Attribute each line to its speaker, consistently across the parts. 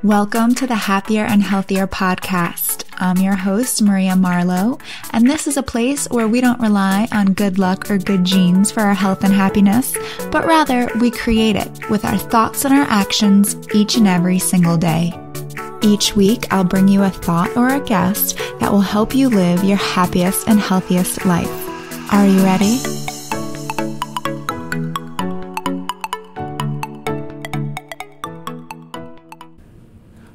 Speaker 1: Welcome to the Happier and Healthier podcast. I'm your host, Maria Marlowe, and this is a place where we don't rely on good luck or good genes for our health and happiness, but rather we create it with our thoughts and our actions each and every single day. Each week, I'll bring you a thought or a guest that will help you live your happiest and healthiest life. Are you ready?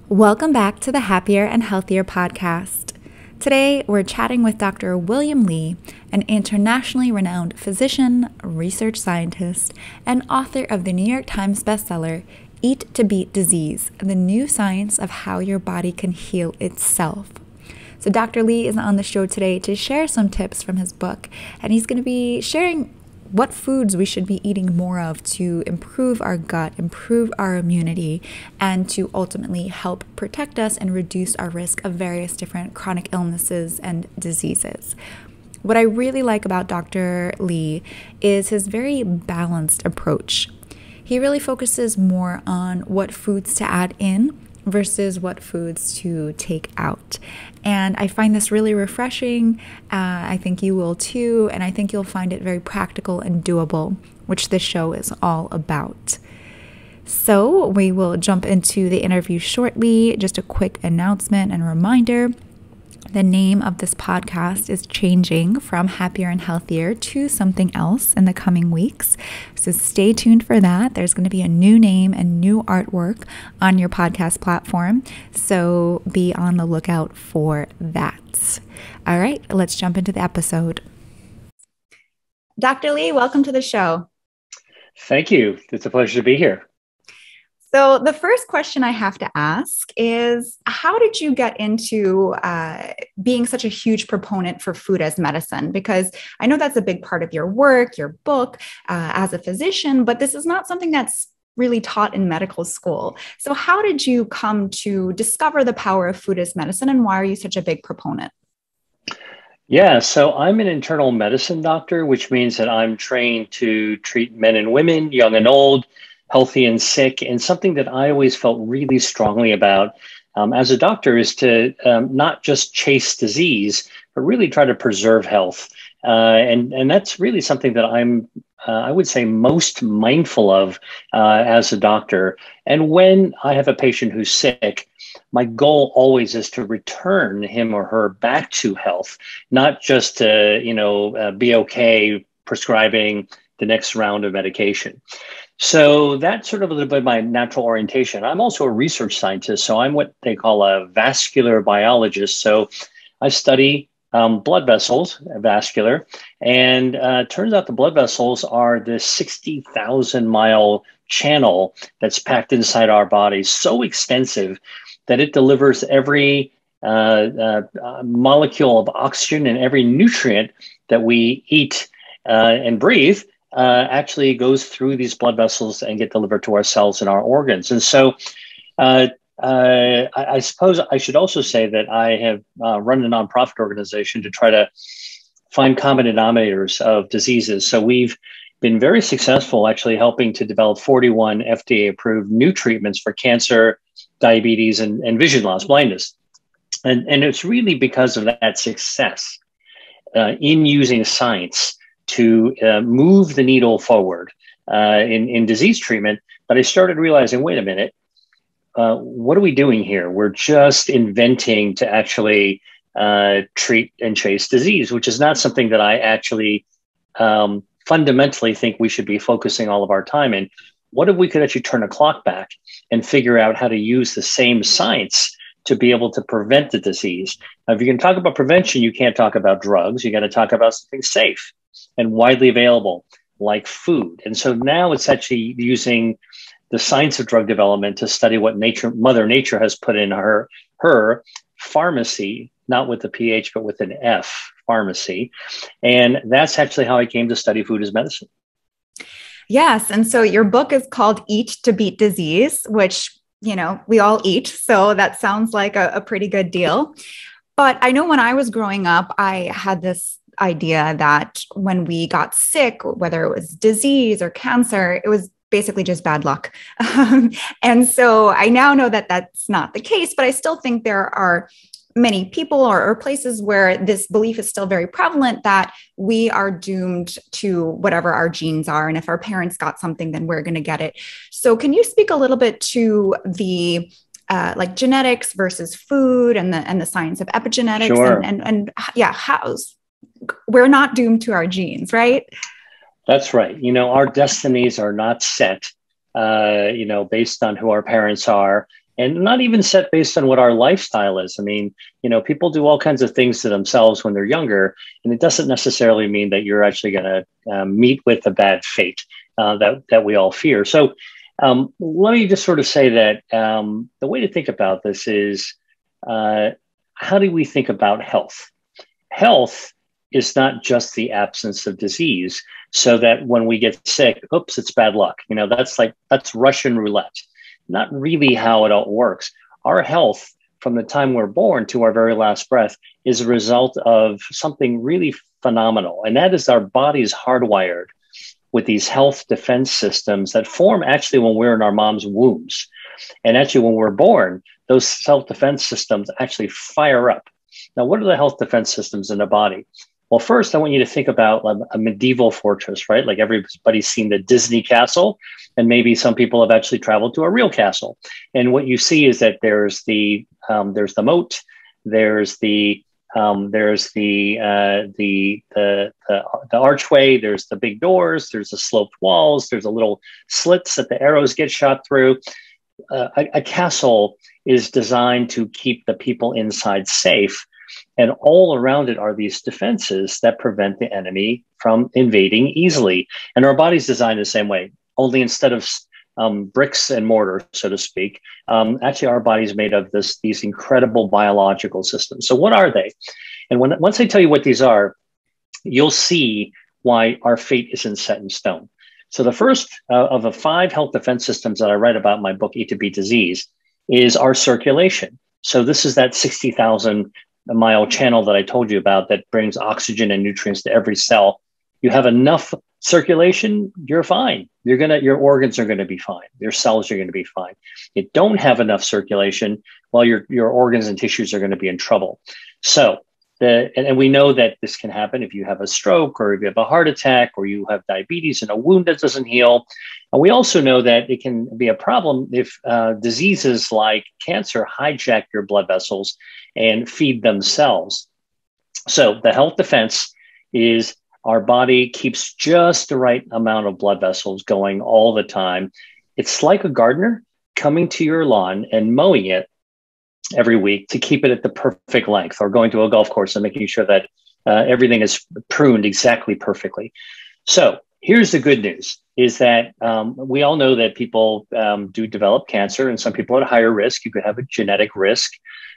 Speaker 1: Welcome back to the Happier and Healthier podcast. Today, we're chatting with Dr. William Li, an internationally renowned physician, research scientist, and author of the New York Times bestseller, Eat to Beat Disease, the new science of how your body can heal itself. So Dr. Li is on the show today to share some tips from his book, and he's going to be sharing what foods we should be eating more of to improve our gut, improve our immunity, and to ultimately help protect us and reduce our risk of various different chronic illnesses and diseases. What I really like about Dr. Li is his very balanced approach. He really focuses more on what foods to add in versus what foods to take out. And I find this really refreshing. I think you will too. And I think you'll find it very practical and doable, which this show is all about. So we will jump into the interview shortly. Just a quick announcement and reminder. The name of this podcast is changing from Happier and Healthier to something else in the coming weeks. So stay tuned for that. There's going to be a new name and new artwork on your podcast platform. So be on the lookout for that. All right, let's jump into the episode. Dr. Li, welcome to the show.
Speaker 2: Thank you. It's a pleasure to be here.
Speaker 1: So the first question I have to ask is, how did you get into being such a huge proponent for food as medicine? Because I know that's a big part of your work, your book as a physician, but this is not something that's really taught in medical school. So how did you come to discover the power of food as medicine, and why are you such a big proponent?
Speaker 2: Yeah, so I'm an internal medicine doctor, which means that I'm trained to treat men and women, young and old, healthy and sick. And something that I always felt really strongly about as a doctor is to not just chase disease, but really try to preserve health. And that's really something that I'm, I would say, most mindful of as a doctor. And when I have a patient who's sick, my goal always is to return him or her back to health, not just to, be okay prescribing the next round of medication. So that's sort of a little bit of my natural orientation. I'm also a research scientist, so I'm what they call a vascular biologist. So I study blood vessels, vascular, and turns out the blood vessels are this 60,000 mile channel that's packed inside our bodies, so extensive that it delivers every molecule of oxygen and every nutrient that we eat and breathe. Actually goes through these blood vessels and get delivered to our cells and our organs. And so I suppose I should also say that I have run a nonprofit organization to try to find common denominators of diseases. So we've been very successful actually helping to develop 41 FDA-approved new treatments for cancer, diabetes, and vision loss, blindness. And it's really because of that success in using science to move the needle forward in disease treatment. But I started realizing, wait a minute, what are we doing here? We're just inventing to actually treat and chase disease, which is not something that I actually fundamentally think we should be focusing all of our time in. What if we could actually turn a clock back and figure out how to use the same science to be able to prevent the disease? Now, if you can talk about prevention, you can't talk about drugs. You got to talk about something safe and widely available, like food. And so now it's actually using the science of drug development to study what Mother Nature has put in her pharmacy, not with the PH, but with an F, pharmacy. And that's actually how I came to study food as medicine.
Speaker 1: Yes. And so your book is called Eat to Beat Disease, which, we all eat. So that sounds like a pretty good deal. But I know when I was growing up, I had this idea that when we got sick, whether it was disease or cancer, it was basically just bad luck. And so I now know that that's not the case, but I still think there are many people or places where this belief is still very prevalent that we are doomed to whatever our genes are. And if our parents got something, then we're going to get it. So can you speak a little bit to the like genetics versus food and the science of epigenetics?
Speaker 2: Sure.
Speaker 1: And yeah, we're not doomed to our genes, right?
Speaker 2: That's right. Our destinies are not set, based on who our parents are, and not even set based on what our lifestyle is. I mean, people do all kinds of things to themselves when they're younger, and it doesn't necessarily mean that you're actually going to meet with a bad fate that we all fear. So let me just sort of say that the way to think about this is how do we think about health? Health is not just the absence of disease, so that when we get sick, oops, it's bad luck. That's Russian roulette. Not really how it all works. Our health from the time we're born to our very last breath is a result of something really phenomenal. And that is our body's hardwired with these health defense systems that form actually when we're in our mom's wombs. And actually when we're born, those self-defense systems actually fire up. Now, what are the health defense systems in the body? Well, first, I want you to think about a medieval fortress, right? Like everybody's seen the Disney castle, and maybe some people have actually traveled to a real castle. And what you see is that there's the moat, there's the archway, there's the big doors, there's the sloped walls, there's a little slits that the arrows get shot through. A castle is designed to keep the people inside safe. And all around it are these defenses that prevent the enemy from invading easily. And our body's designed the same way, only instead of bricks and mortar, so to speak, actually our body's made of these incredible biological systems. So what are they? And once I tell you what these are, you'll see why our fate isn't set in stone. So the first of the 5 health defense systems that I write about in my book, Eat to Beat Disease, is our circulation. So this is that 60,000-mile channel that I told you about that brings oxygen and nutrients to every cell. You have enough circulation, you're fine. Your organs are going to be fine. Your cells are going to be fine. You don't have enough circulation, well, your organs and tissues are going to be in trouble. So and we know that this can happen if you have a stroke or if you have a heart attack or you have diabetes and a wound that doesn't heal. And we also know that it can be a problem if diseases like cancer hijack your blood vessels and feed themselves. So the health defense is our body keeps just the right amount of blood vessels going all the time. It's like a gardener coming to your lawn and mowing it every week to keep it at the perfect length, or going to a golf course and making sure that everything is pruned exactly perfectly. So here's the good news, is that we all know that people do develop cancer, and some people are at higher risk. You could have a genetic risk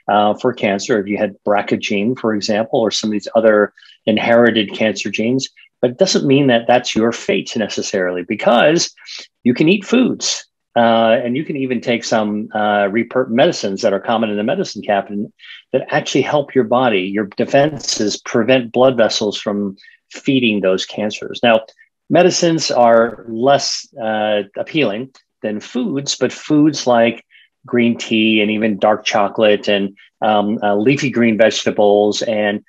Speaker 2: for cancer if you had BRCA gene, for example, or some of these other inherited cancer genes. But it doesn't mean that that's your fate necessarily, because you can eat foods. And you can even take some medicines that are common in the medicine cabinet that actually help your body, your defenses, prevent blood vessels from feeding those cancers. Now, medicines are less appealing than foods, but foods like green tea and even dark chocolate and leafy green vegetables and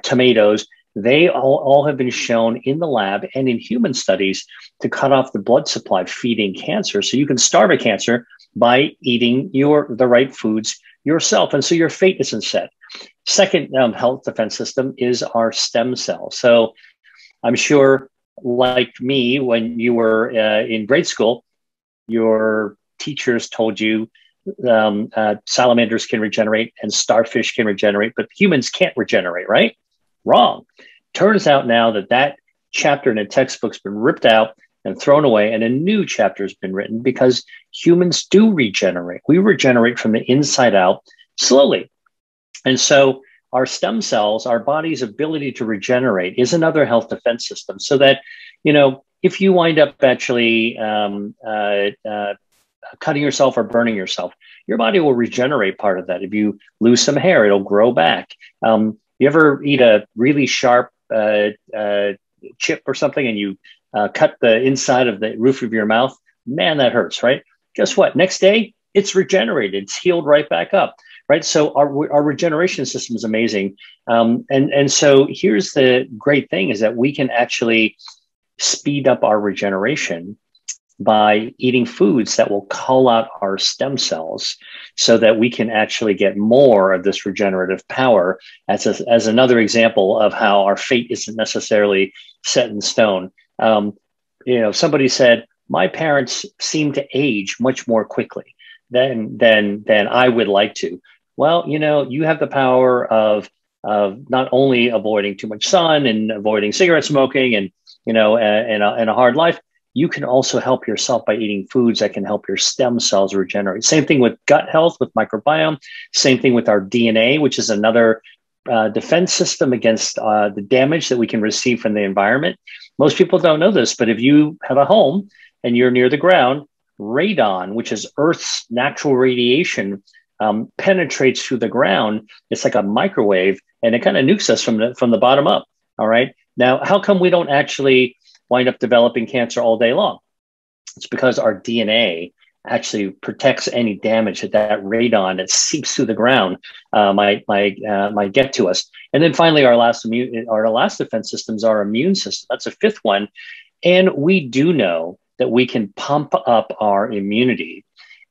Speaker 2: tomatoes, they all have been shown in the lab and in human studies to cut off the blood supply feeding cancer. So you can starve a cancer by eating the right foods yourself. And so your fate isn't set. Second health defense system is our stem cells. So I'm sure, like me, when you were in grade school, your teachers told you salamanders can regenerate and starfish can regenerate, but humans can't regenerate, right? Wrong. Turns out now that chapter in a textbook's been ripped out and thrown away, and a new chapter has been written, because humans do regenerate. We regenerate from the inside out slowly. And so our stem cells, our body's ability to regenerate, is another health defense system, so that, if you wind up actually cutting yourself or burning yourself, your body will regenerate part of that. If you lose some hair, it'll grow back. You ever eat a really sharp chip or something and you cut the inside of the roof of your mouth? man, that hurts, right? Guess what? Next day, it's regenerated. It's healed right back up, right? So our regeneration system is amazing. And so here's the great thing is that we can actually speed up our regeneration by eating foods that will call out our stem cells so that we can actually get more of this regenerative power as another example of how our fate isn't necessarily set in stone. Somebody said, my parents seem to age much more quickly than I would like to. Well, you have the power of not only avoiding too much sun and avoiding cigarette smoking and, and a hard life, you can also help yourself by eating foods that can help your stem cells regenerate. Same thing with gut health, with microbiome. Same thing with our DNA, which is another defense system against the damage that we can receive from the environment. Most people don't know this, but if you have a home and you're near the ground, radon, which is Earth's natural radiation, penetrates through the ground. It's like a microwave, and it kind of nukes us from the bottom up. All right. Now, how come we don't actually wind up developing cancer all day long? It's because our DNA actually protects any damage that radon that seeps through the ground might get to us. And then finally, our last defense system is our immune system. That's a fifth one. And we do know that we can pump up our immunity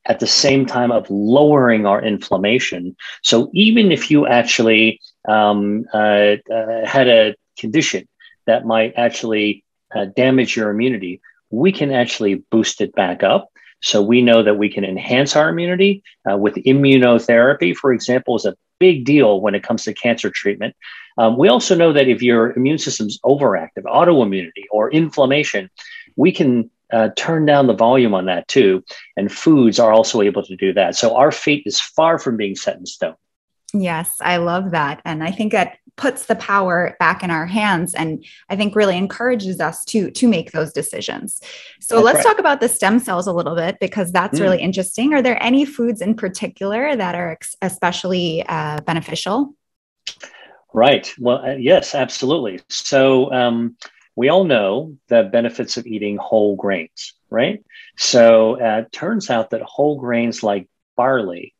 Speaker 2: at the same time of lowering our inflammation. So even if you actually had a condition that might actually damage your immunity, we can actually boost it back up. So we know that we can enhance our immunity with immunotherapy, for example, is a big deal when it comes to cancer treatment. We also know that if your immune system's overactive, autoimmunity or inflammation, we can turn down the volume on that too. And foods are also able to do that. So our fate is far from being set in stone.
Speaker 1: Yes, I love that. And I think that puts the power back in our hands, and I think really encourages us to make those decisions. So
Speaker 2: That's
Speaker 1: let's
Speaker 2: right.
Speaker 1: talk about the stem cells a little bit, because that's really interesting. Are there any foods in particular that are especially beneficial?
Speaker 2: Right. Well, yes, absolutely. So we all know the benefits of eating whole grains, right? So it turns out that whole grains like barley,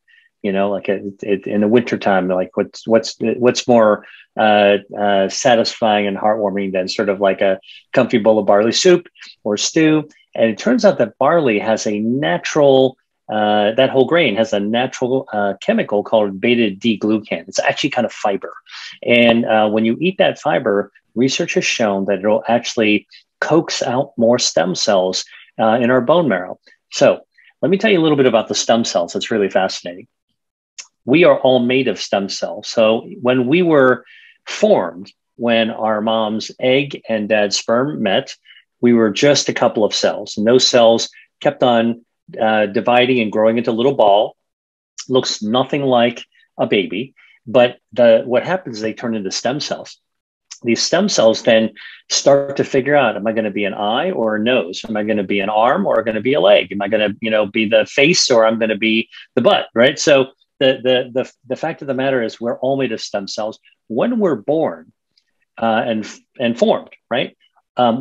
Speaker 2: like in the wintertime, like what's more satisfying and heartwarming than sort of like a comfy bowl of barley soup or stew. And it turns out that barley has a natural, that whole grain has a natural chemical called beta-D-glucan. It's actually kind of fiber. And when you eat that fiber, research has shown that it'll actually coax out more stem cells in our bone marrow. So let me tell you a little bit about the stem cells. It's really fascinating. We are all made of stem cells. So when we were formed, when our mom's egg and dad's sperm met, we were just a couple of cells. And those cells kept on dividing and growing into a little ball. Looks nothing like a baby. But what happens is they turn into stem cells. These stem cells then start to figure out, am I going to be an eye or a nose? Am I going to be an arm or going to be a leg? Am I going to, be the face or I'm going to be the butt, right? So the fact of the matter is we're all made of stem cells. When we're born and formed, right?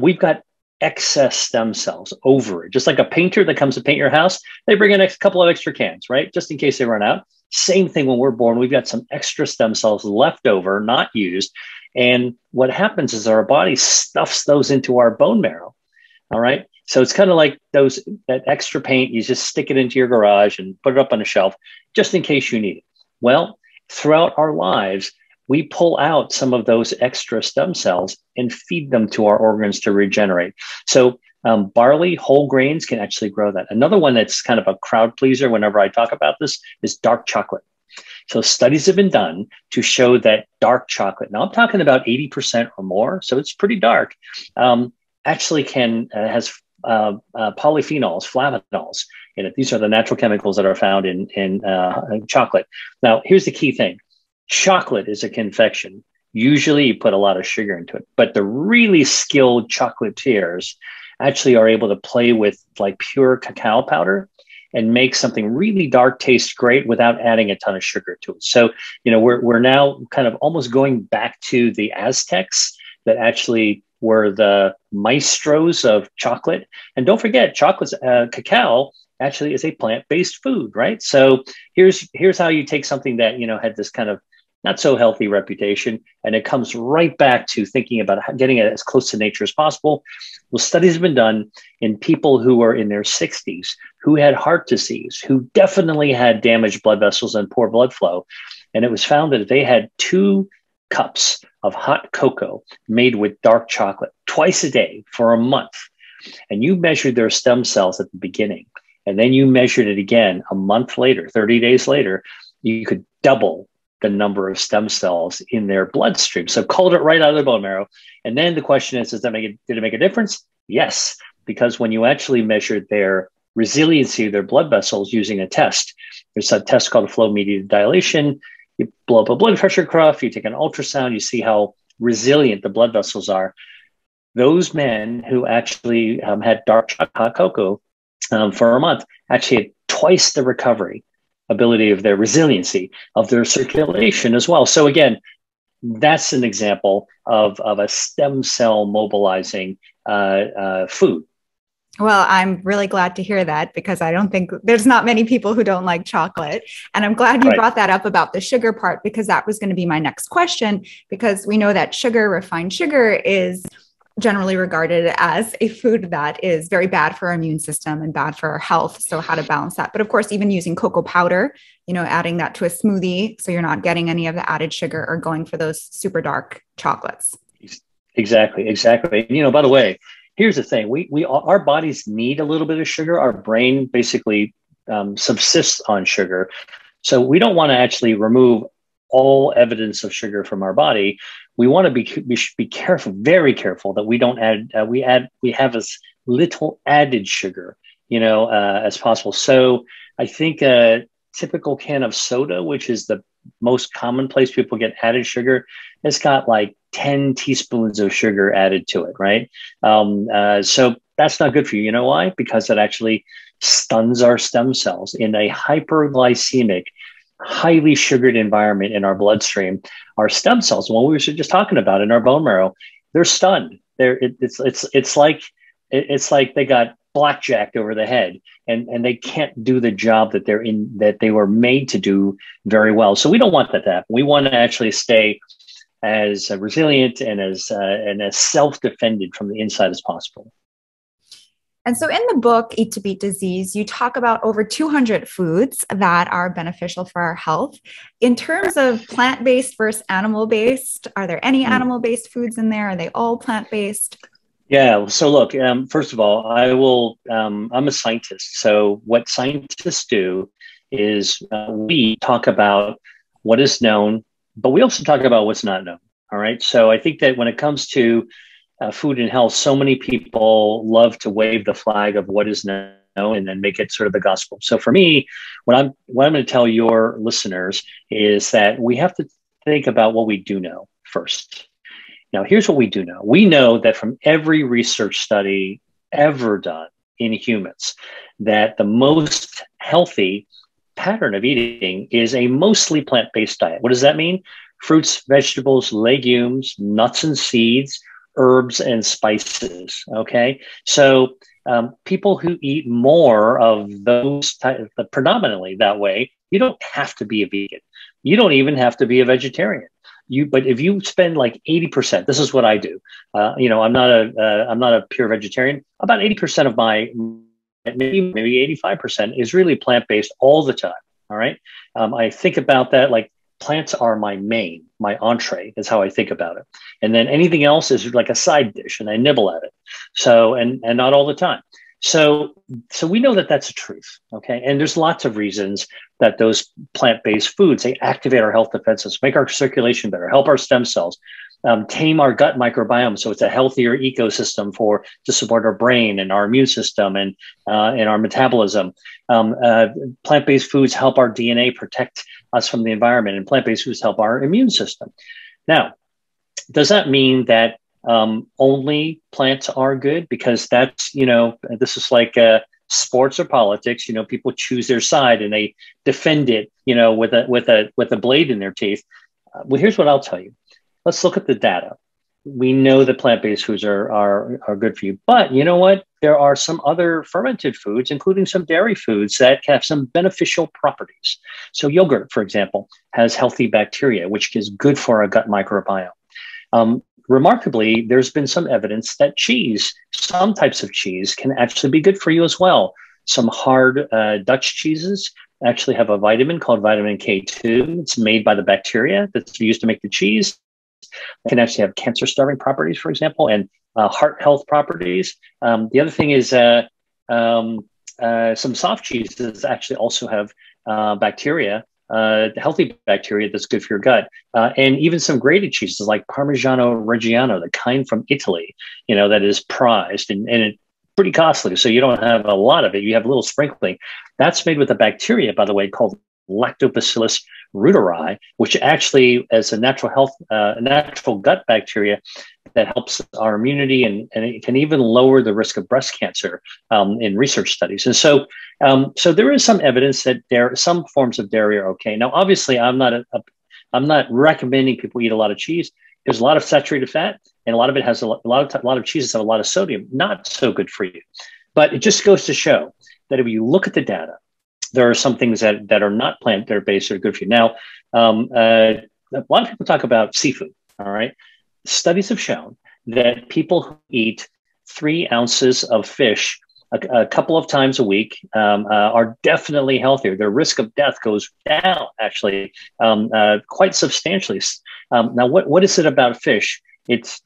Speaker 2: We've got excess stem cells over it. Just like a painter that comes to paint your house, they bring in a couple of extra cans, right? Just in case they run out. Same thing when we're born, we've got some extra stem cells left over, not used. And what happens is our body stuffs those into our bone marrow. All right. So it's kind of like that extra paint, you just stick it into your garage and put it up on a shelf just in case you need it. Well, throughout our lives, we pull out some of those extra stem cells and feed them to our organs to regenerate. So barley, whole grains can actually grow that. Another one that's kind of a crowd pleaser whenever I talk about this is dark chocolate. So studies have been done to show that dark chocolate, now I'm talking about 80% or more, so it's pretty dark, actually has polyphenols, flavanols in it. These are the natural chemicals that are found in chocolate. Now, here's the key thing. Chocolate is a confection. Usually you put a lot of sugar into it, but the really skilled chocolatiers actually are able to play with like pure cacao powder and make something really dark taste great without adding a ton of sugar to it. So, we're now kind of almost going back to the Aztecs that actually were the maestros of chocolate. And don't forget, cacao actually is a plant-based food, right? So here's how you take something that, had this kind of not so healthy reputation, and it comes right back to thinking about getting it as close to nature as possible. Well, studies have been done in people who were in their 60s, who had heart disease, who definitely had damaged blood vessels and poor blood flow. And it was found that if they had 2 cups of hot cocoa made with dark chocolate twice a day for a month, and you measured their stem cells at the beginning, and then you measured it again a month later, 30 days later, you could double the number of stem cells in their bloodstream. So culled it right out of the bone marrow. And then the question is, did it make a difference? Yes, because when you actually measured their resiliency of their blood vessels using a test, there's a test called flow-mediated dilation. You blow up a blood pressure cuff, you take an ultrasound, you see how resilient the blood vessels are. Those men who actually had dark hot cocoa for a month actually had twice the recovery ability of their resiliency of their circulation as well. So again, that's an example of a stem cell mobilizing food.
Speaker 1: Well, I'm really glad to hear that, because I don't think there's not many people who don't like chocolate. And I'm glad you brought that up about the sugar part, because that was going to be my next question, because we know that refined sugar is generally regarded as a food that is very bad for our immune system and bad for our health. So how to balance that. But of course, even using cocoa powder, adding that to a smoothie, so you're not getting any of the added sugar or going for those super dark chocolates.
Speaker 2: Exactly. By the way, here's the thing. Our bodies need a little bit of sugar. Our brain basically subsists on sugar. So we don't want to actually remove all evidence of sugar from our body. We want to be careful, very careful, that we don't we have as little added sugar, as possible. So I think a typical can of soda, which is the most common place people get added sugar, it's got like 10 teaspoons of sugar added to it, right? So that's not good for you. You know why? Because it actually stuns our stem cells in a hyperglycemic, highly sugared environment in our bloodstream. Our stem cells, what we were just talking about in our bone marrow, they're stunned. It's like they got blackjacked over the head, and they can't do the job that they were made to do very well. So we don't want that to happen. We want to actually stay as resilient and as self-defended from the inside as possible.
Speaker 1: And so in the book, Eat to Beat Disease, you talk about over 200 foods that are beneficial for our health. In terms of plant-based versus animal-based, are there any animal-based foods in there? Are they all plant-based?
Speaker 2: Yeah. So look, first of all, I'm a scientist. So what scientists do is we talk about what is known, but we also talk about what's not known. All right. So I think that when it comes to food and health, so many people love to wave the flag of what is known and then make it sort of the gospel. So for me, what I'm going to tell your listeners is that we have to think about what we do know first. Now, here's what we do know. We know that from every research study ever done in humans, that the most healthy pattern of eating is a mostly plant-based diet. What does that mean? Fruits, vegetables, legumes, nuts and seeds, herbs and spices. Okay. So people who eat more of those predominantly that way, you don't have to be a vegan. You don't even have to be a vegetarian. But if you spend like 80%, this is what I do. I'm not a pure vegetarian. About 80% of my, maybe 85% is really plant-based all the time. All right. I think about that like plants are my entree is how I think about it. And then anything else is like a side dish and I nibble at it. So, and not all the time. So we know that that's a truth. Okay. And there's lots of reasons that those plant-based foods, they activate our health defenses, make our circulation better, help our stem cells, tame our gut microbiome. So it's a healthier ecosystem to support our brain and our immune system and our metabolism. Plant-based foods help our DNA protect us from the environment, and plant-based foods help our immune system. Now, does that mean that only plants are good? Because that's, this is like sports or politics. People choose their side and they defend it, with a blade in their teeth. Well, here's what I'll tell you. Let's look at the data. we know that plant-based foods are good for you. But you know what? There are some other fermented foods, including some dairy foods, that have some beneficial properties. So yogurt, for example, has healthy bacteria, which is good for our gut microbiome. Remarkably, there's been some evidence that cheese, some types of cheese, can actually be good for you as well. Some hard Dutch cheeses actually have a vitamin called vitamin K2. It's made by the bacteria that's used to make the cheese. It can actually have cancer-starving properties, for example, and heart health properties. The other thing is some soft cheeses actually also have bacteria, healthy bacteria that's good for your gut. And even some grated cheeses like Parmigiano Reggiano, the kind from Italy, that is prized and it's pretty costly. So you don't have a lot of it. You have a little sprinkling. That's made with a bacteria, by the way, called Lactobacillus reuteri, which actually is a natural gut bacteria that helps our immunity, and it can even lower the risk of breast cancer in research studies. And so there is some evidence that some forms of dairy are okay. Now, obviously, I'm not recommending people eat a lot of cheese. There's a lot of saturated fat, and a lot of it has a lot of cheeses have a lot of sodium. Not so good for you. But it just goes to show that if you look at the data, there are some things that are not plant-based that are good for you. Now, a lot of people talk about seafood. All right. Studies have shown that people who eat 3 ounces of fish a couple of times a week are definitely healthier. Their risk of death goes down, actually, quite substantially. Now, what is it about fish? It's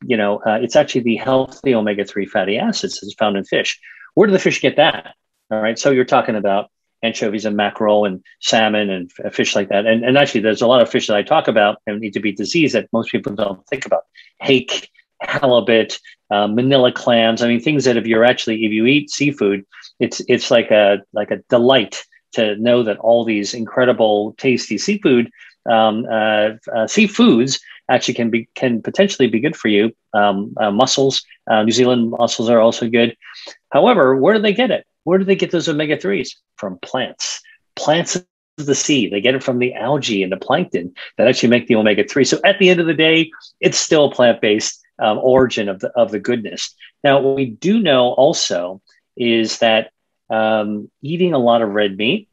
Speaker 2: actually the healthy omega-3 fatty acids that's found in fish. Where do the fish get that? All right. So you're talking about anchovies and mackerel and salmon and fish like that. And actually, there's a lot of fish that I talk about and need to beat disease that most people don't think about. Hake, halibut, manila clams. I mean, things that if you eat seafood, it's like a delight to know that all these incredible, tasty seafoods actually can potentially be good for you. Mussels, New Zealand mussels are also good. However, where do they get it? Where do they get those omega-3s? From plants. Plants of the sea. They get it from the algae and the plankton that actually make the omega-3. So at the end of the day, it's still a plant-based origin of the goodness. Now, what we do know also is that eating a lot of red meat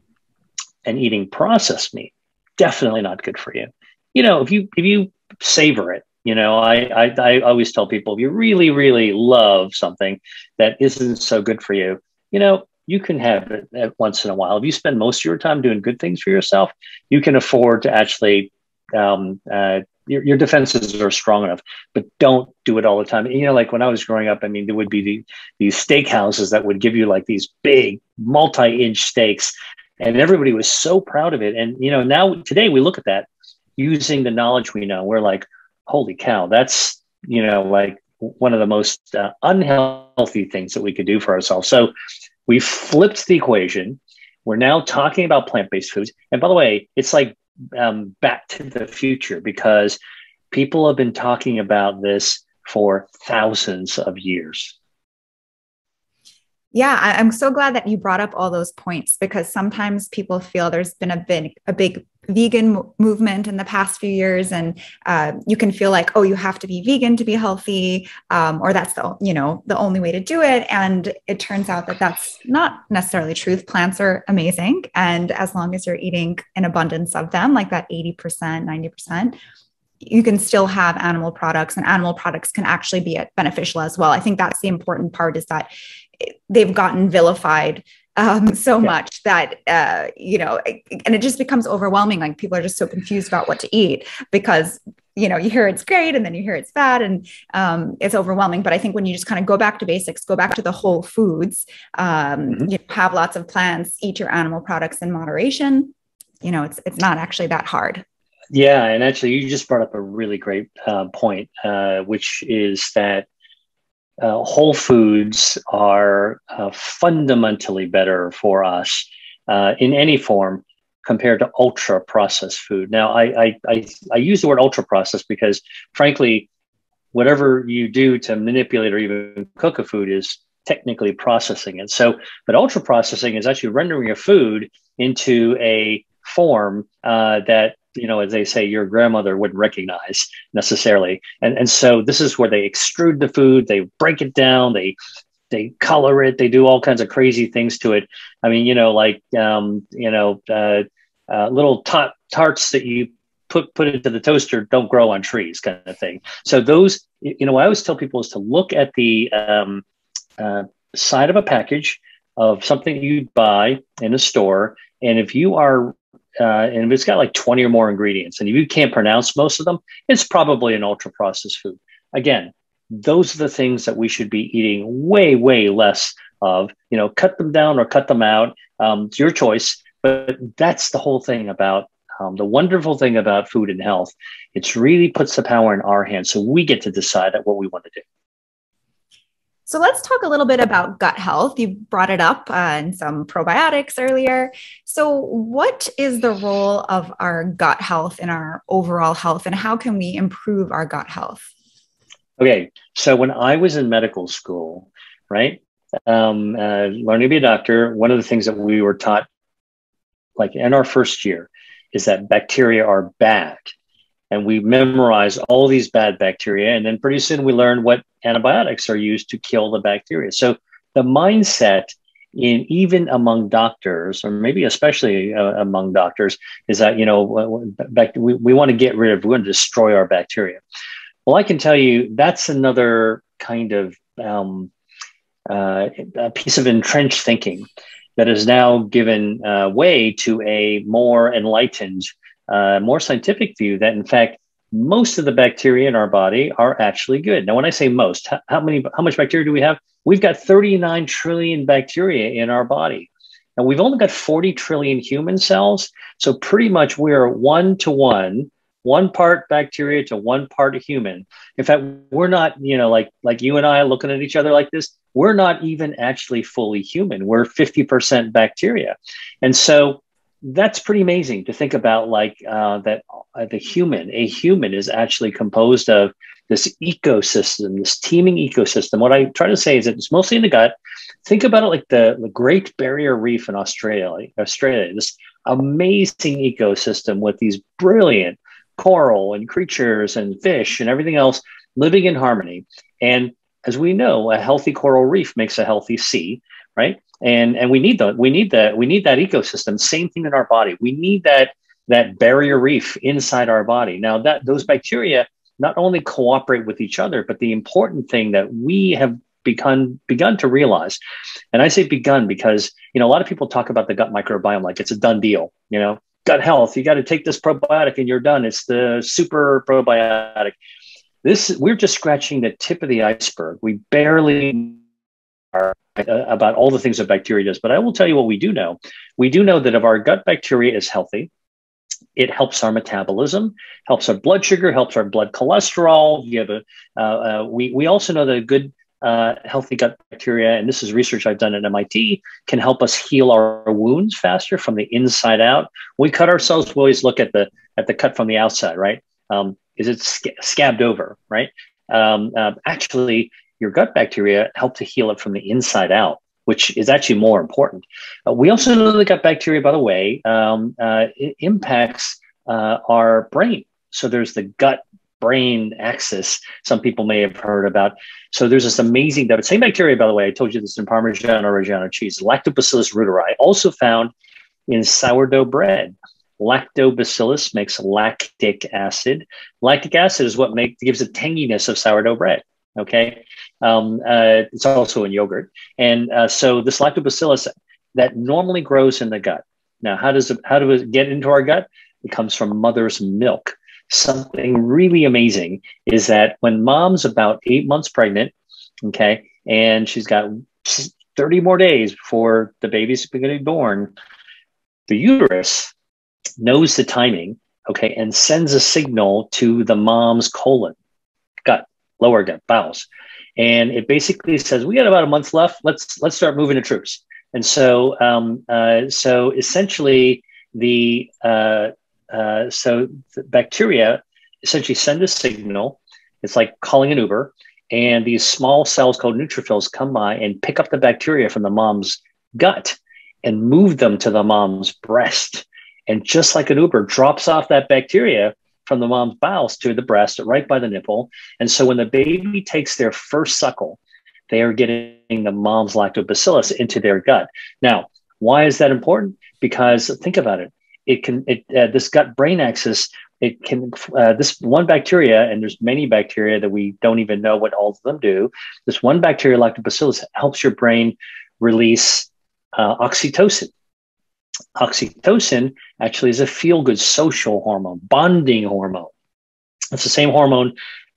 Speaker 2: and eating processed meat, definitely not good for you. If you savor it, I always tell people, if you really, really love something that isn't so good for you, you can have it once in a while. If you spend most of your time doing good things for yourself, you can afford to actually, your defenses are strong enough, but don't do it all the time. Like when I was growing up, I mean, there would be these steakhouses that would give you like these big multi-inch steaks, and everybody was so proud of it. And, now today we look at that using the knowledge we know. We're like, holy cow, that's, like one of the most unhealthy things that we could do for ourselves. So we flipped the equation. We're now talking about plant-based foods. And by the way, it's like back to the future, because people have been talking about this for thousands of years.
Speaker 1: Yeah, I'm so glad that you brought up all those points, because sometimes people feel there's been a big vegan movement in the past few years, and you can feel like, oh, you have to be vegan to be healthy, or that's the only way to do it. And it turns out that that's not necessarily true. Plants are amazing, and as long as you're eating an abundance of them, like that 80%, 90%. You can still have animal products, and animal products can actually be beneficial as well. I think that's the important part, is that they've gotten vilified so much that, and it just becomes overwhelming. Like people are just so confused about what to eat, because, you hear it's great and then you hear it's bad, and it's overwhelming. But I think when you just kind of go back to basics, go back to the whole foods, have lots of plants, eat your animal products in moderation, it's not actually that hard.
Speaker 2: Yeah. And actually, you just brought up a really great point, which is that whole foods are fundamentally better for us in any form compared to ultra processed food. Now, I use the word ultra processed because, frankly, whatever you do to manipulate or even cook a food is technically processing it. But ultra processing is actually rendering a food into a form that as they say, your grandmother wouldn't recognize necessarily. And so this is where they extrude the food, they break it down, they color it, they do all kinds of crazy things to it. I mean, little tarts that you put into the toaster don't grow on trees, kind of thing. So those, what I always tell people is to look at the side of a package of something you buy in a store, and if you are and if it's got like 20 or more ingredients, and if you can't pronounce most of them, it's probably an ultra processed food. Again, those are the things that we should be eating way, way less of. Cut them down or cut them out. It's your choice. But that's the whole thing about the wonderful thing about food and health. It really puts the power in our hands. So we get to decide what we want to do.
Speaker 1: So let's talk a little bit about gut health. You brought it up in some probiotics earlier. So what is the role of our gut health in our overall health, and how can we improve our gut health?
Speaker 2: Okay. So when I was in medical school, right, learning to be a doctor, one of the things that we were taught, like in our first year, is that bacteria are bad. And we memorize all these bad bacteria. And then pretty soon we learn what antibiotics are used to kill the bacteria. So the mindset even among doctors, or maybe especially among doctors, is that, we want to get rid of, we want to destroy our bacteria. Well, I can tell you that's another kind of a piece of entrenched thinking that has now given way to a more enlightened, more scientific view that, in fact, most of the bacteria in our body are actually good. Now, when I say most, how much bacteria do we have? We've got 39 trillion bacteria in our body. And we've only got 40 trillion human cells. So pretty much we're 1-to-1, 1 part bacteria to 1 part human. In fact, we're not, like you and I looking at each other like this, we're not even actually fully human. We're 50% bacteria. And so that's pretty amazing to think about, that a human is actually composed of this ecosystem, this teeming ecosystem. What I try to say is that it's mostly in the gut. Think about it like the Great Barrier Reef in Australia, this amazing ecosystem with these brilliant coral and creatures and fish and everything else living in harmony. And as we know, a healthy coral reef makes a healthy sea, right? And we need that ecosystem. Same thing in our body. We need that barrier reef inside our body. Now those bacteria not only cooperate with each other, but the important thing that we have begun to realize, and I say begun because a lot of people talk about the gut microbiome like it's a done deal. Gut health, you got to take this probiotic and you're done. It's the super probiotic. We're just scratching the tip of the iceberg. We barely are about all the things that bacteria does. But I will tell you what we do know. We do know that if our gut bacteria is healthy, it helps our metabolism, helps our blood sugar, helps our blood cholesterol. We also know that a good healthy gut bacteria, and this is research I've done at MIT, can help us heal our wounds faster from the inside out. When we cut ourselves, we always look at the cut from the outside, right? Is it scabbed over, right? Actually, your gut bacteria help to heal it from the inside out, which is actually more important. We also know that gut bacteria, by the way, it impacts our brain. So there's the gut-brain axis some people may have heard about. So there's this amazing, that same bacteria, by the way, I told you this in Parmesan or Reggiano cheese, Lactobacillus reuteri, also found in sourdough bread. Lactobacillus makes lactic acid. Lactic acid is what gives the tanginess of sourdough bread. Okay. It's also in yogurt. And so this lactobacillus that normally grows in the gut. Now, how do it get into our gut? It comes from mother's milk. Something really amazing is that when mom's about 8 months pregnant, okay, and she's got 30 more days before the baby's going to be born, the uterus knows the timing, okay, and sends a signal to the mom's colon, gut, lower gut, bowels. And it basically says, we got about a month left. Let's start moving to troops. And so, so essentially the bacteria essentially send a signal. It's like calling an Uber, and these small cells called neutrophils come by and pick up the bacteria from the mom's gut and move them to the mom's breast. and just like an Uber, drops off that bacteria from the mom's bowels to the breast, right by the nipple. And so when the baby takes their first suckle, they are getting the mom's lactobacillus into their gut. Now, why is that important? Because think about it. This gut-brain axis, this one bacteria, and there's many bacteria that we don't even know what all of them do. This one bacteria, lactobacillus, helps your brain release oxytocin. Oxytocin actually is a feel-good social hormone, bonding hormone. It's the same hormone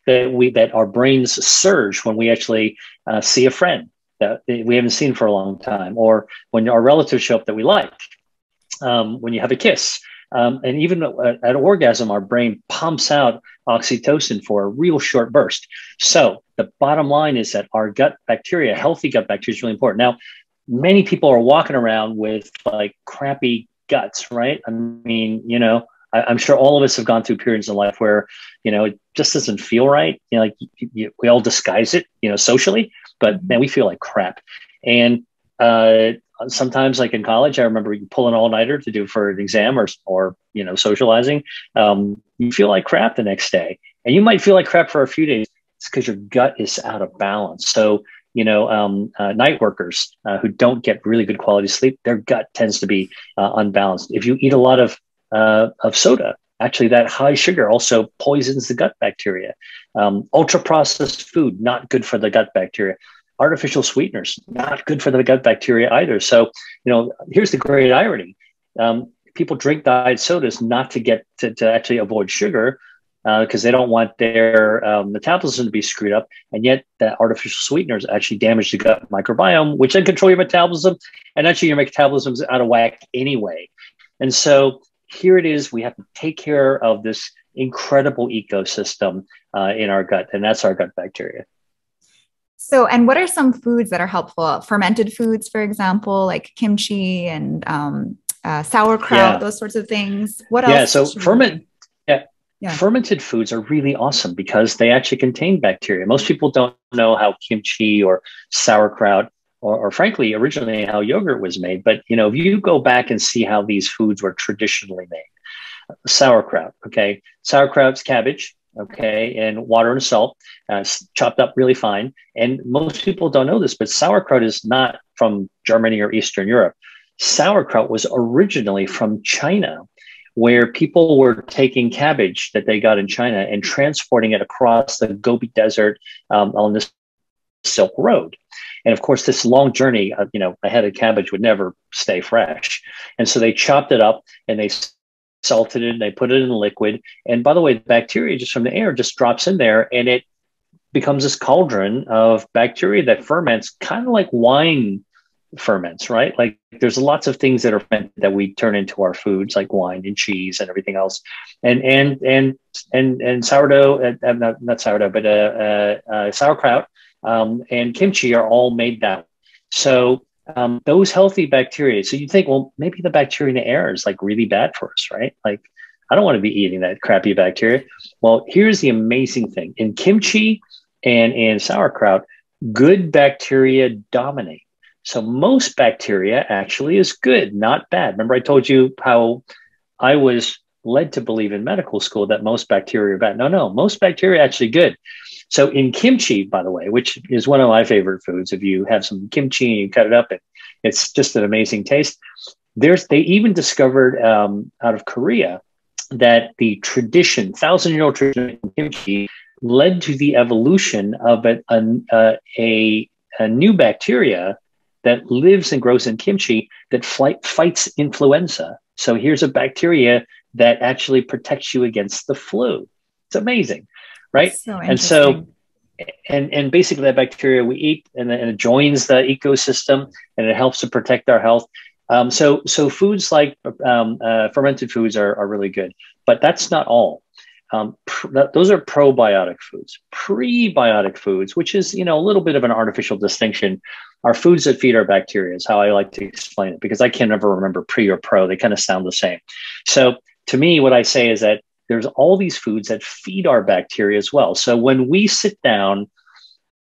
Speaker 2: that our brains surge when we actually see a friend that we haven't seen for a long time, or when our relatives show up that we like, when you have a kiss. And even at orgasm, our brain pumps out oxytocin for a real short burst. So the bottom line is that our gut bacteria, healthy gut bacteria, is really important. Now, many people are walking around with like crappy guts, right? I mean, I'm sure all of us have gone through periods in life where, it just doesn't feel right. Like we all disguise it, socially, but man, we feel like crap. And sometimes, like in college, I remember you pull an all-nighter to do for an exam or socializing. You feel like crap the next day, and you might feel like crap for a few days. It's because your gut is out of balance. So, night workers who don't get really good quality sleep, their gut tends to be unbalanced. If you eat a lot of soda, actually that high sugar also poisons the gut bacteria. Ultra processed food, not good for the gut bacteria. Artificial sweeteners, not good for the gut bacteria either. So, here's the great irony. People drink diet sodas not to get to actually avoid sugar, because they don't want their metabolism to be screwed up. And yet the artificial sweeteners actually damage the gut microbiome, which then control your metabolism. And actually your metabolism's out of whack anyway. And so here it is. We have to take care of this incredible ecosystem in our gut. And that's our gut bacteria.
Speaker 1: So, and what are some foods that are helpful? Fermented foods, for example, like kimchi and sauerkraut, those sorts of things. What else?
Speaker 2: Yeah, so fermented foods are really awesome because they actually contain bacteria. Most people don't know how kimchi or sauerkraut or frankly, originally how yogurt was made. But, if you go back and see how these foods were traditionally made, sauerkraut, okay? Sauerkraut's cabbage, okay, and water and salt, chopped up really fine. And most people don't know this, but sauerkraut is not from Germany or Eastern Europe. Sauerkraut was originally from China, where people were taking cabbage that they got in China and transporting it across the Gobi Desert on this Silk Road. And of course, this long journey, a head of cabbage would never stay fresh. And so they chopped it up and they salted it and they put it in liquid. And by the way, the bacteria just from the air just drops in there and it becomes this cauldron of bacteria that ferments, kind of like wine ferments, right? Like there's lots of things that are fermented that we turn into our foods, like wine and cheese and everything else. And sourdough, not sourdough, but sauerkraut and kimchi are all made that way. So those healthy bacteria. So you think, well, maybe the bacteria in the air is like really bad for us, right? Like I don't want to be eating that crappy bacteria. Well, here's the amazing thing: in kimchi and in sauerkraut, good bacteria dominate. So most bacteria actually is good, not bad. Remember I told you how I was led to believe in medical school that most bacteria are bad. No, most bacteria are actually good. So in kimchi, by the way, which is one of my favorite foods, if you have some kimchi and you cut it up, it's just an amazing taste. They even discovered out of Korea that the tradition, 1,000-year-old tradition in kimchi led to the evolution of a new bacteria that lives and grows in kimchi that fights influenza. So here's a bacteria that actually protects you against the flu. It's amazing, right? And basically that bacteria we eat and it joins the ecosystem and it helps to protect our health. So foods like fermented foods are really good, but that's not all. Those are probiotic foods. Prebiotic foods, which is, a little bit of an artificial distinction, are foods that feed our bacteria, is how I like to explain it, because I can never remember pre or pro. They kind of sound the same. So to me, what I say is that there's all these foods that feed our bacteria as well. So when we sit down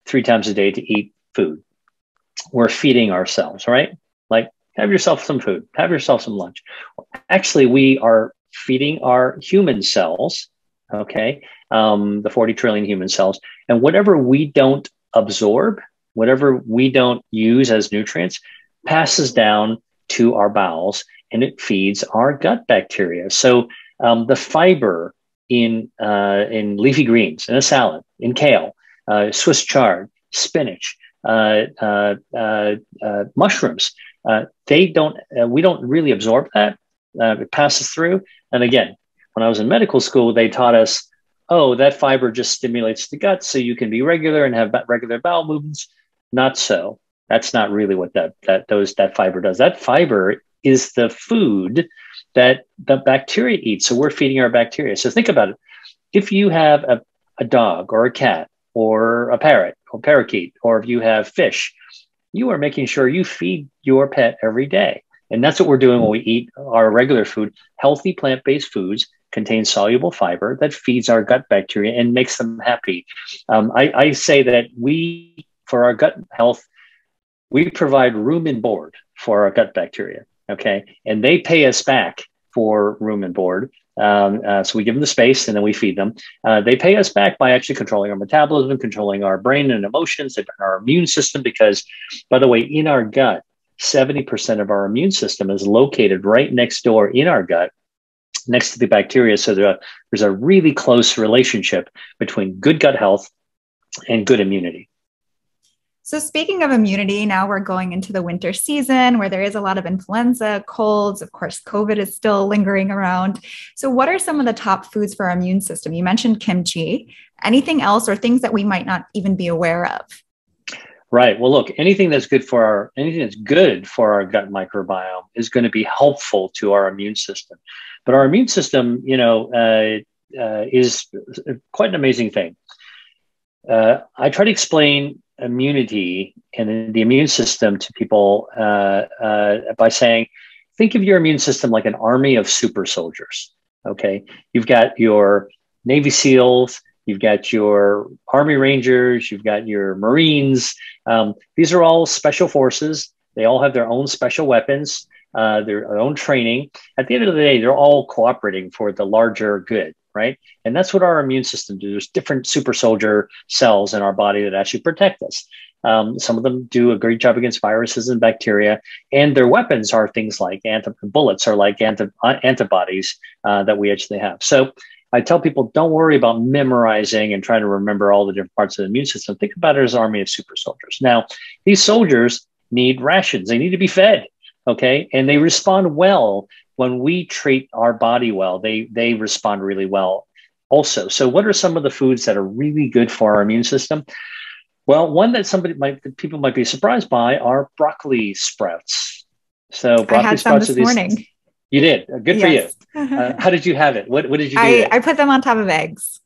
Speaker 2: 3 times a day to eat food, we're feeding ourselves, right? Like Have yourself some food. Have yourself some lunch. Actually, we are feeding our human cells, okay, the 40 trillion human cells, and whatever we don't absorb, whatever we don't use as nutrients, passes down to our bowels, and it feeds our gut bacteria. So the fiber in leafy greens, in a salad, in kale, Swiss chard, spinach, mushrooms, we don't really absorb that. It passes through. And again, when I was in medical school, they taught us, oh, that fiber just stimulates the gut so you can be regular and have regular bowel movements. Not so. That's not really what that fiber does. That fiber is the food that the bacteria eat. So we're feeding our bacteria. So think about it. If you have a dog or a cat or a parrot or parakeet, or if you have fish, you are making sure you feed your pet every day. And that's what we're doing when we eat our regular food. Healthy plant-based foods contain soluble fiber that feeds our gut bacteria and makes them happy. I say that for our gut health, we provide room and board for our gut bacteria, okay? And they pay us back for room and board. So we give them the space and then we feed them. They pay us back by actually controlling our metabolism, controlling our brain and emotions, and our immune system, because, by the way, in our gut, 70% of our immune system is located right next door in our gut, next to the bacteria. So there's a really close relationship between good gut health and good immunity.
Speaker 1: So speaking of immunity, now we're going into the winter season where there is a lot of influenza, colds. Of course, COVID is still lingering around. So what are some of the top foods for our immune system? You mentioned kimchi. Anything else, or things that we might not even be aware of?
Speaker 2: Right. Well, look, anything that's good for our gut microbiome is going to be helpful to our immune system. But our immune system, is quite an amazing thing. I try to explain immunity and the immune system to people by saying, think of your immune system like an army of super soldiers. Okay, you've got your Navy SEALs, you've got your Army Rangers, you've got your Marines. These are all special forces. They all have their own special weapons, their own training. At the end of the day, they're all cooperating for the larger good, right? And that's what our immune system does. There's different super soldier cells in our body that actually protect us. Some of them do a great job against viruses and bacteria, and their weapons are things like bullets or like antibodies that we actually have. So I tell people, don't worry about memorizing and trying to remember all the different parts of the immune system. Think about it as an army of super soldiers. Now, these soldiers need rations. They need to be fed, okay? And they respond well when we treat our body well. They respond really well also. So what are some of the foods that are really good for our immune system? Well, one that people might be surprised by are broccoli sprouts. So broccoli
Speaker 1: I had
Speaker 2: sprouts
Speaker 1: some this morning.
Speaker 2: You did. Good for you. How did you have it? What did you do?
Speaker 1: I put them on top of eggs.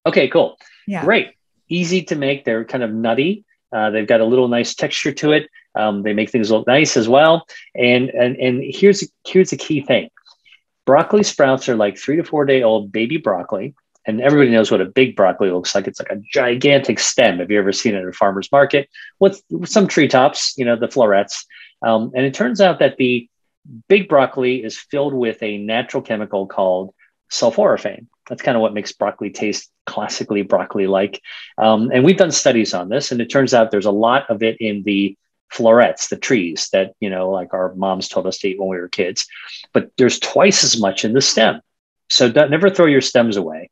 Speaker 2: Okay, cool.
Speaker 1: Yeah.
Speaker 2: Great. Easy to make. They're kind of nutty. They've got a little nice texture to it. They make things look nice as well. And here's a key thing. Broccoli sprouts are like 3 to 4 day old baby broccoli. And everybody knows what a big broccoli looks like. It's like a gigantic stem. Have you ever seen it at a farmer's market with some treetops, the florets? And it turns out that the big broccoli is filled with a natural chemical called sulforaphane. That's kind of what makes broccoli taste classically broccoli-like. And we've done studies on this, and it turns out there's a lot of it in the florets, the trees that, like our moms told us to eat when we were kids. But there's twice as much in the stem. So never throw your stems away.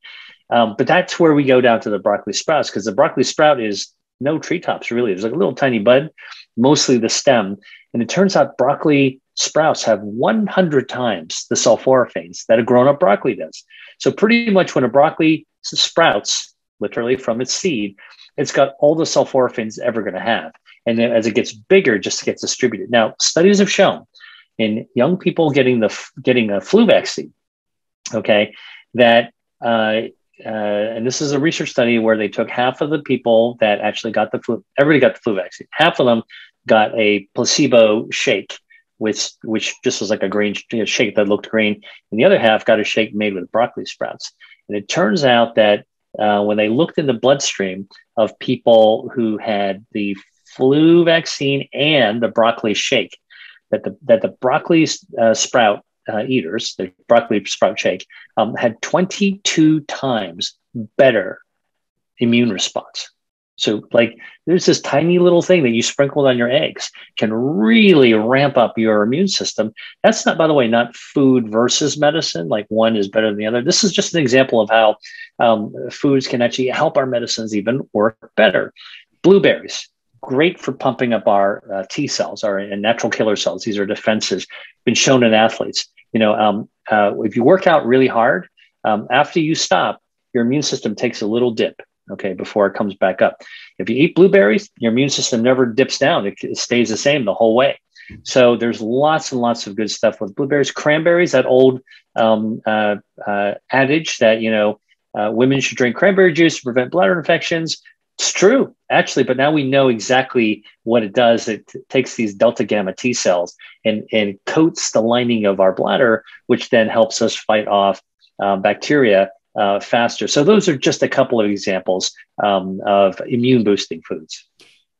Speaker 2: But that's where we go down to the broccoli sprouts, because the broccoli sprout is no treetops, really. There's like a little tiny bud, mostly the stem. And it turns out broccoli sprouts have 100 times the sulforaphanes that a grown-up broccoli does. So pretty much when a broccoli sprouts, literally from its seed, it's got all the sulforaphanes it's ever going to have. And then as it gets bigger, it just gets distributed. Now, studies have shown in young people getting a flu vaccine, okay, that and this is a research study where they took half of the people that actually got the flu. Everybody got the flu vaccine. Half of them got a placebo shake, which just was like a green shake that looked green, and the other half got a shake made with broccoli sprouts. And it turns out that when they looked in the bloodstream of people who had the flu vaccine and the broccoli shake, that the broccoli sprout eaters, the broccoli sprout shake, had 22 times better immune response. So like there's this tiny little thing that you sprinkled on your eggs can really ramp up your immune system. That's not, by the way, not food versus medicine, like one is better than the other. This is just an example of how foods can actually help our medicines even work better. Blueberries, great for pumping up our T cells, our natural killer cells. These are defenses, been shown in athletes. If you work out really hard, after you stop, your immune system takes a little dip, okay, before it comes back up. If you eat blueberries, your immune system never dips down. It stays the same the whole way. So there's lots and lots of good stuff with blueberries. Cranberries, that old adage that, women should drink cranberry juice to prevent bladder infections. It's true, actually, but now we know exactly what it does. It takes these delta gamma T cells and coats the lining of our bladder, which then helps us fight off bacteria faster. So those are just a couple of examples of immune boosting foods.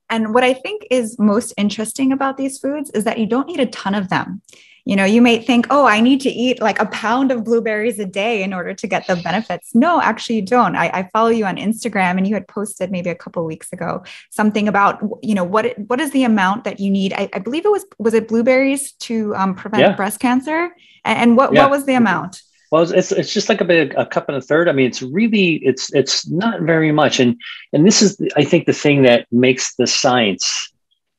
Speaker 1: And what I think is most interesting about these foods is that you don't need a ton of them. You may think, oh, I need to eat like a pound of blueberries a day in order to get the benefits. No, actually you don't. I follow you on Instagram, and you had posted maybe a couple of weeks ago something about, what is the amount that you need? I believe was it blueberries to prevent breast cancer? And what was the amount?
Speaker 2: Well, it's just like a cup and a third. I mean, it's not very much. And this is, I think, the thing that makes the science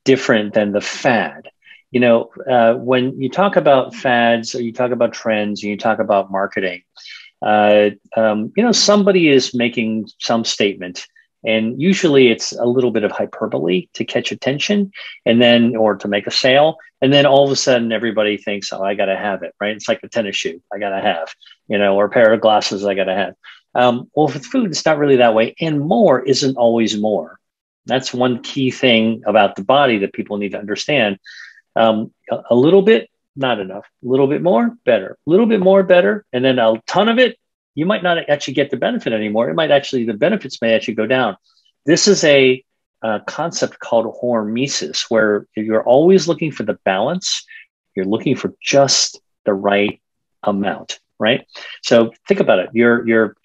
Speaker 2: different than the fad. When you talk about fads, or you talk about trends, and you talk about marketing, somebody is making some statement, and usually it's a little bit of hyperbole to catch attention, or to make a sale. And then all of a sudden everybody thinks, oh, I got to have it, right? It's like a tennis shoe I got to have, or a pair of glasses I got to have. Well, with food, it's not really that way. And more isn't always more. That's one key thing about the body that people need to understand. A little bit, not enough. A little bit more, better. A little bit more, better. And then a ton of it, you might not actually get the benefit anymore. The benefits may actually go down. This is a concept called hormesis, where you're always looking for the balance. You're looking for just the right amount, right? So think about it. You're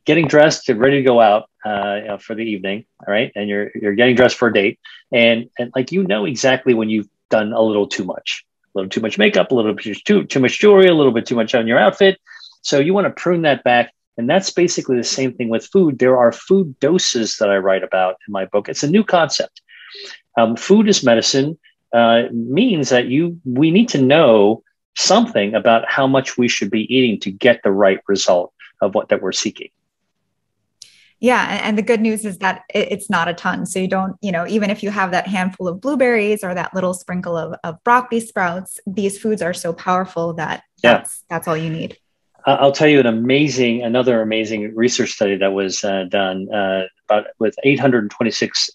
Speaker 2: getting dressed and ready to go out for the evening, all right? And you're getting dressed for a date, and like exactly when you've done a little too much makeup, a little bit too much jewelry, a little bit too much on your outfit. So you want to prune that back. And that's basically the same thing with food. There are food doses that I write about in my book. It's a new concept. Food is medicine means that we need to know something about how much we should be eating to get the right result of that we're seeking.
Speaker 1: Yeah. And the good news is that it's not a ton. So you don't, even if you have that handful of blueberries or that little sprinkle of broccoli sprouts, these foods are so powerful that that's all you need.
Speaker 2: I'll tell you another amazing research study that was done with 826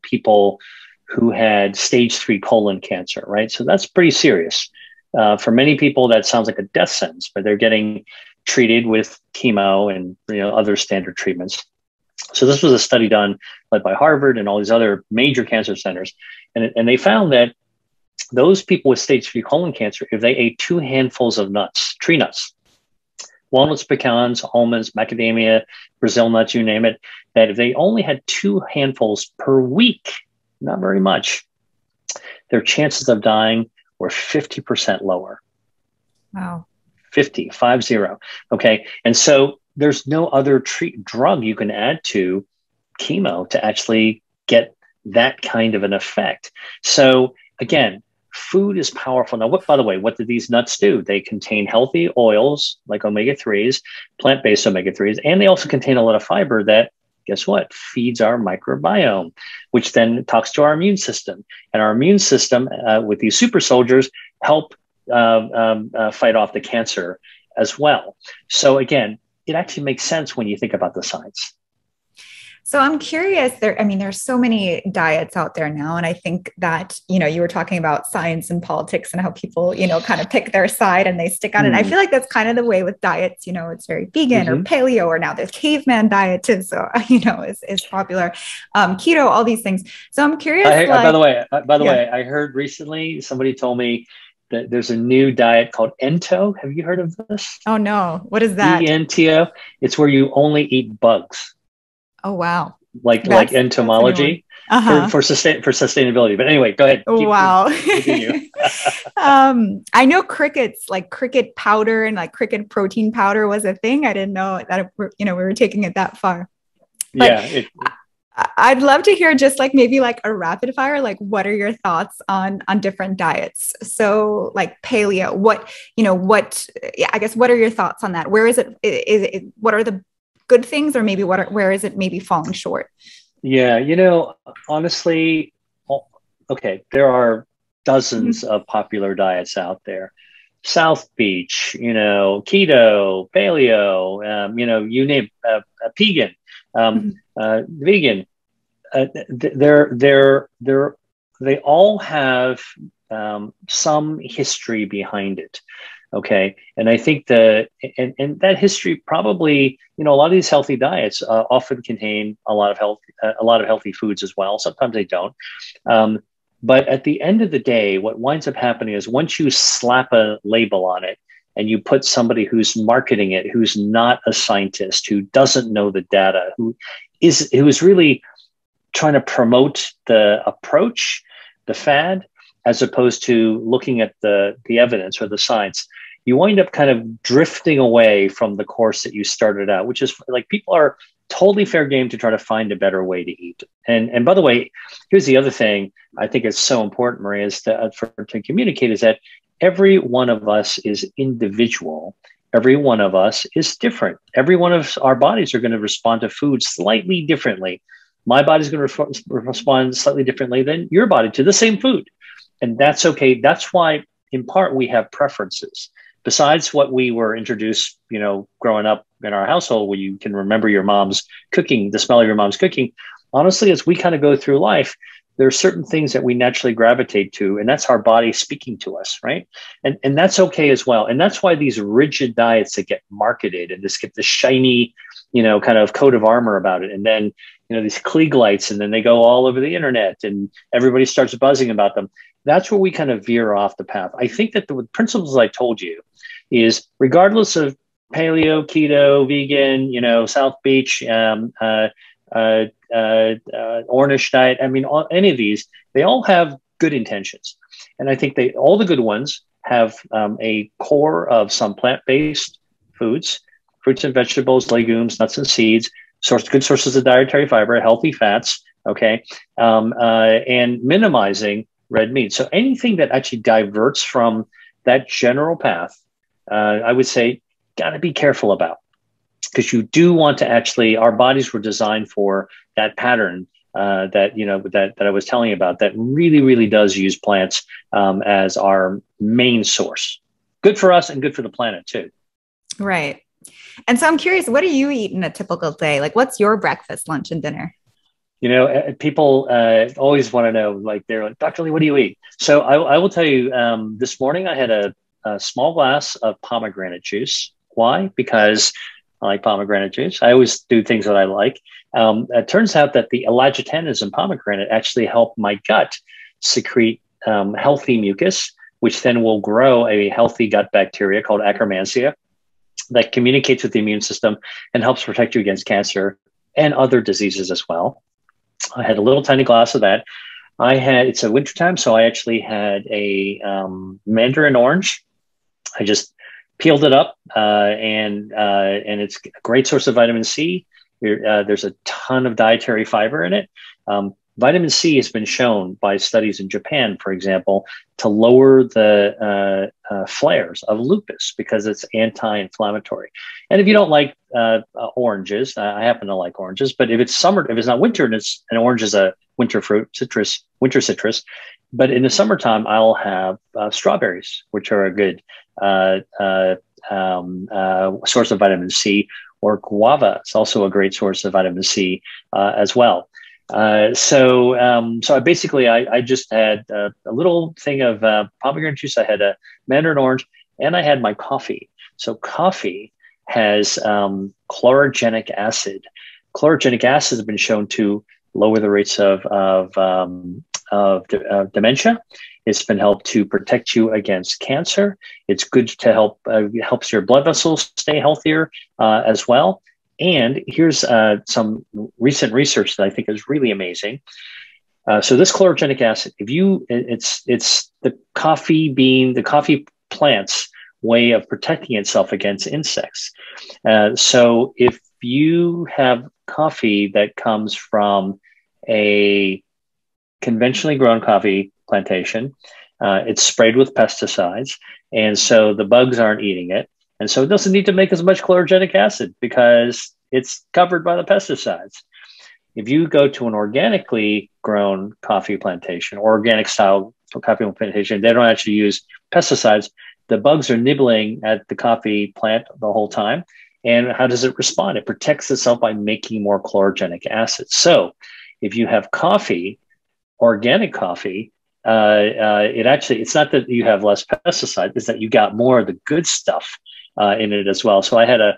Speaker 2: people who had stage 3 colon cancer, right? So that's pretty serious. For many people, that sounds like a death sentence, but they're getting treated with chemo and other standard treatments. So this was a study led by Harvard and all these other major cancer centers, and they found that those people with stage 3 colon cancer, if they ate 2 handfuls of nuts, tree nuts, walnuts, pecans, almonds, macadamia, Brazil nuts, you name it, that if they only had 2 handfuls per week, not very much, their chances of dying were 50% lower.
Speaker 1: Wow.
Speaker 2: 50. Okay. And so there's no other drug you can add to chemo to actually get that kind of an effect. So again, food is powerful. Now, by the way, what do these nuts do? They contain healthy oils like omega-3s, plant-based omega-3s, and they also contain a lot of fiber that, guess what, feeds our microbiome, which then talks to our immune system. And our immune system, with these super soldiers, help fight off the cancer as well. So again, it actually makes sense when you think about the science.
Speaker 1: So I'm curious there, I mean, there's so many diets out there now. And I think that, you were talking about science and politics and how people, kind of pick their side and they stick on it. I feel like that's kind of the way with diets, it's very vegan or paleo, or now the caveman diet too. So, is popular, keto, all these things. So I'm curious.
Speaker 2: By the way, I heard recently somebody told me that there's a new diet called Ento. Have you heard of this?
Speaker 1: Oh no. What is that?
Speaker 2: ENTO. It's where you only eat bugs.
Speaker 1: Oh, wow.
Speaker 2: Like entomology for sustainability. But anyway, go ahead.
Speaker 1: Wow. I know crickets, like cricket powder and like cricket protein powder was a thing. I didn't know that, we were taking it that far. But I'd love to hear just like maybe like a rapid fire, like what are your thoughts on different diets? So like paleo, I guess, what are your thoughts on that? Where is it, what are the good things, or maybe where is it maybe falling short?
Speaker 2: Yeah, honestly, okay, there are dozens of popular diets out there. South Beach, keto, paleo, you name vegan, vegan. They all have some history behind it. Okay. And I think and that history probably, a lot of these healthy diets often contain a lot of healthy foods as well. Sometimes they don't. But at the end of the day, what winds up happening is once you slap a label on it and you put somebody who's marketing it, who's not a scientist, who doesn't know the data, who is really trying to promote the approach, the fad, as opposed to looking at the evidence or the science, you wind up kind of drifting away from the course that you started out, which is like people are totally fair game to try to find a better way to eat. And by the way, here's the other thing I think is so important, Maria, is to communicate is that every one of us is individual. Every one of us is different. Every one of our bodies are going to respond to food slightly differently. My body's going to respond slightly differently than your body to the same food. And that's okay. That's why, in part, we have preferences. Besides what we were introduced, growing up in our household, where you can remember your mom's cooking, the smell of your mom's cooking. Honestly, as we kind of go through life, there are certain things that we naturally gravitate to, and that's our body speaking to us, right? And that's okay as well. And that's why these rigid diets that get marketed and get the shiny, kind of coat of armor about it, and then these Klieg lights, and then they go all over the internet, and everybody starts buzzing about them. That's where we kind of veer off the path. I think that the principles I told you is regardless of paleo, keto, vegan, South Beach, Ornish diet. I mean, any of these, they all have good intentions. And I think all the good ones have a core of some plant-based foods, fruits and vegetables, legumes, nuts and seeds, good sources of dietary fiber, healthy fats, okay, and minimizing red meat. So anything that actually diverts from that general path, I would say, got to be careful about, because you do want to our bodies were designed for that pattern that I was telling you about, that really, really does use plants as our main source. Good for us and good for the planet too.
Speaker 1: Right. And so I'm curious, what do you eat in a typical day? Like, what's your breakfast, lunch, and dinner?
Speaker 2: People always want to know, like, they're like, Dr. Lee, what do you eat? So I will tell you, this morning I had a small glass of pomegranate juice. Why? Because I like pomegranate juice. I always do things that I like. It turns out that the elagitanins in pomegranate actually help my gut secrete healthy mucus, which then will grow a healthy gut bacteria called Akkermansia that communicates with the immune system and helps protect you against cancer and other diseases as well. I had a little tiny glass of that. It's a wintertime, so I actually had a mandarin orange. I just peeled it up, and it's a great source of vitamin C. There's a ton of dietary fiber in it. Vitamin C has been shown by studies in Japan, for example, to lower the flares of lupus because it's anti-inflammatory. And if you don't like oranges, I happen to like oranges, but if it's summer, if it's not winter, and an orange is a winter fruit, winter citrus. But in the summertime, I'll have strawberries, which are a good source of vitamin C, or guava. It's also a great source of vitamin C as well. So I just had a little thing of pomegranate juice. I had a mandarin orange, and I had my coffee. So coffee has chlorogenic acid. Chlorogenic acid has been shown to lower the rates of dementia. It's been helped to protect you against cancer. It's good to helps your blood vessels stay healthier as well. And here's some recent research that I think is really amazing. So this chlorogenic acid, it's the coffee bean, the coffee plant's way of protecting itself against insects. So if you have coffee that comes from a conventionally grown coffee plantation, it's sprayed with pesticides, and so the bugs aren't eating it. And so it doesn't need to make as much chlorogenic acid because it's covered by the pesticides. If you go to an organically grown coffee plantation or organic style coffee plantation, they don't actually use pesticides. The bugs are nibbling at the coffee plant the whole time. And how does it respond? It protects itself by making more chlorogenic acid. So if you have coffee, organic coffee, it's not that you have less pesticide, it's that you got more of the good stuff in it as well. So I had a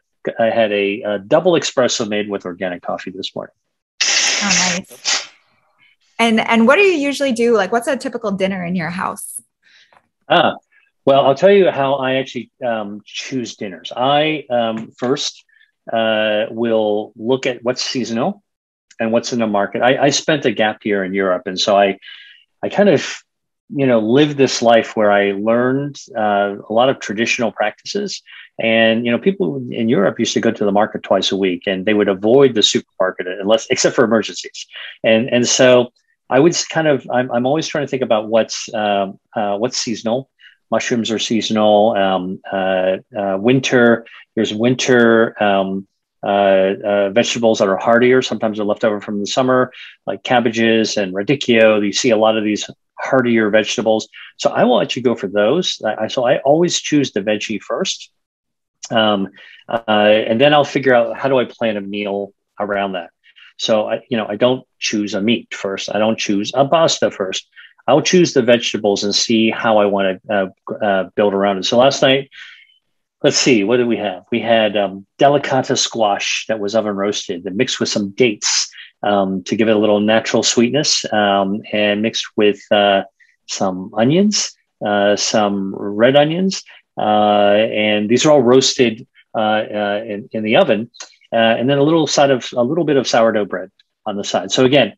Speaker 2: double espresso made with organic coffee this morning.
Speaker 1: Oh, nice. And what do you usually do? Like, what's a typical dinner in your house?
Speaker 2: Well, I'll tell you how I actually choose dinners. I first will look at what's seasonal and what's in the market. I spent a gap year in Europe, and so I kind of lived this life where I learned a lot of traditional practices. And people in Europe used to go to the market twice a week, and they would avoid the supermarket except for emergencies. And so I would I'm always trying to think about what's seasonal. Mushrooms are seasonal. There's winter vegetables that are hardier. Sometimes they're left over from the summer, like cabbages and radicchio. You see a lot of these hardier vegetables. So I will actually go for those. So I always choose the veggie first. And then I'll figure out how do I plan a meal around that. So I don't choose a meat first. I don't choose a pasta first. I'll choose the vegetables and see how I want to build around it. So last night, let's see, what did we have? We had delicata squash that was oven roasted and mixed with some dates to give it a little natural sweetness, and mixed with some onions, some red onions. And these are all roasted in the oven. And then a little bit of sourdough bread on the side. So again,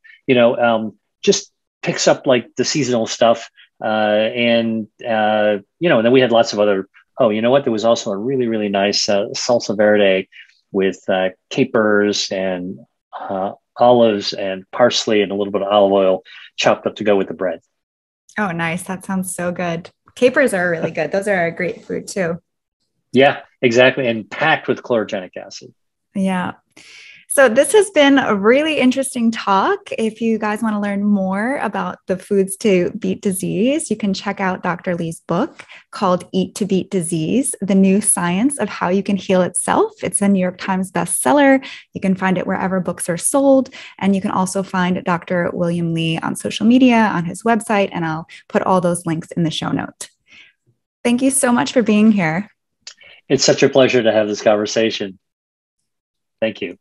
Speaker 2: just picks up like the seasonal stuff. And then we had lots of other, there was also a really, really nice salsa verde with capers and olives and parsley and a little bit of olive oil chopped up to go with the bread.
Speaker 1: Oh, nice. That sounds so good. Capers are really good. Those are a great food too.
Speaker 2: Yeah, exactly. And packed with chlorogenic acid.
Speaker 1: Yeah. So this has been a really interesting talk. If you guys want to learn more about the foods to beat disease, you can check out Dr. Lee's book called Eat to Beat Disease, The New Science of How You Can Heal Itself. It's a New York Times bestseller. You can find it wherever books are sold. And you can also find Dr. William Lee on social media, on his website, and I'll put all those links in the show note. Thank you so much for being here.
Speaker 2: It's such a pleasure to have this conversation. Thank you.